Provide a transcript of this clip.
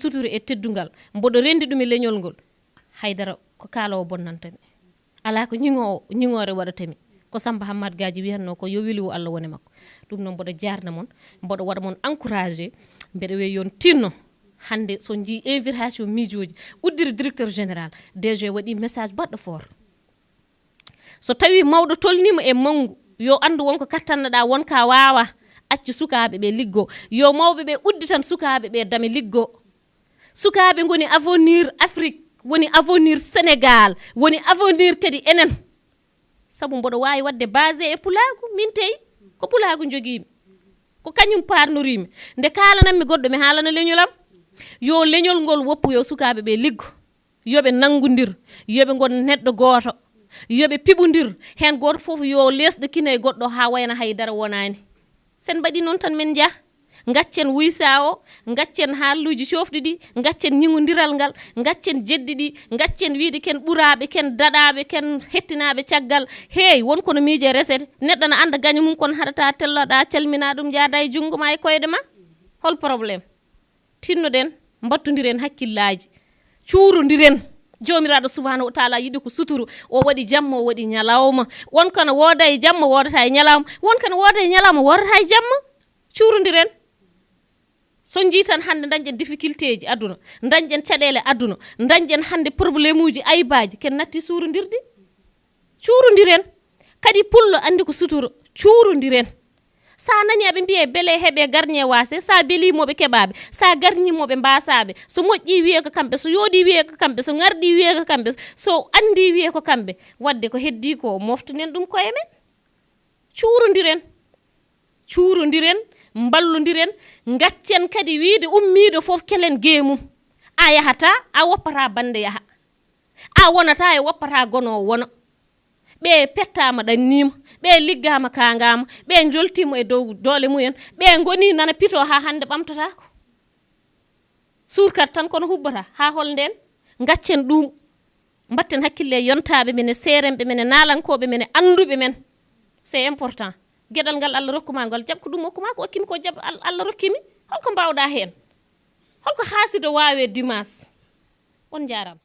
suturu e teddungal mboɗo rendi ɗum e leñol ngol haydara ko kaalowo bonnantami ala ko ñiŋore waɗatami ko Samba Hammad Gadji wiyanno ko yo wili wo Allah woni makko ɗum noon mboɗo jarna mon mboɗo waɗa mon encouragé mbeɗa wiya yon tinno hande so jii invitation miijoji uddiri directeur général DG waɗi message baɗɗo fort so tawi mawɗo tolnima e mangu yo andu wonko kattannoɗa wonka wawa accu sukaɓe ɓe liggo yo mawɓe ɓe udditan sukaɓe ɓe dame liggo sukaɓe goni avenir Afrique woni avenir Sénégal woni avenir kadi enen sabu mboɗo wawi wadde basé e pulagu min teyi ko pulagu joguimi ko kañum parnorimi nde kalanammi goɗɗo mi haalana leñolam yo leñol ngol woppu yo sukaɓe ɓe liggo yoɓe nangodir yoɓe gon neɗɗo goto yoɓe piɓodir hen goto foof yo lesɗo kina e goɗɗo ha wayna haydara wonani sen mbaɗi noon tan min jaa gaccen wuysa o gaccen haalluji cofɗi ɗi gaccen ñiŋodiral ngal gaccen jeddi ɗi gaccen wiide ken ɓuraɓe ken daɗaɓe ken hettinaɓe caggal hey wonko no miije resete neɗɗo no anda gaño mum kono haɗata telloɗa calmina ɗum jaada e junggo ma e koyɗe ma hol probléme tinnoɗen mbattodiren hakkillaji cuurodiren jomiraɗo subhanahu wa taala yiɗi ko suturu o waɗi jamma o waɗi ñalawma wonko no wooda e jamma wodata e ñalawma wonko no wooda e ñalawma wodata e jamma cuurodiren so jiitan hande dañƴen difficulté ji aduna dañƴen caɗele aduna dañƴen hande probléme uji aybaji ken natti suurodirde cuurodiren kadi pullo andi ko suturo cuurodiren sa nani aɓe mbiye beele heeɓe garñe wase sa beelimoɓe keɓaɓe sa garñimoɓe mbasaɓe so moƴƴi wiye ko kamɓe so yooɗi wiye ko kamɓe so garɗi wiye ko kamɓe so andi wiye ko kamɓe wadde ko heddi ko moftanen ɗum koye men cuurodiren mballodiren gaccen kadi wiide ummiɗo foof kelen geemum a yahata a woppata bande yaha a wonata e woppata gonowo wona ɓe pettama ɗannima ɓe liggama kangama ɓe joltima e dow doole mumen ɓe goni nana pito ha hande ɓamtatako surkat tan kono hubbata ha hol nden gaccen ɗum mbatten hakkille e yontaɓe men e seeremɓe men e nalankoɓe men e anduɓe men c'est important gueɗal ngal Allah rokkuma ngal jab ko ɗum hokkuma ko hokkimi ko jab Allah rokkimi holko mbawɗa hen holko haasido wawe dimas on jarama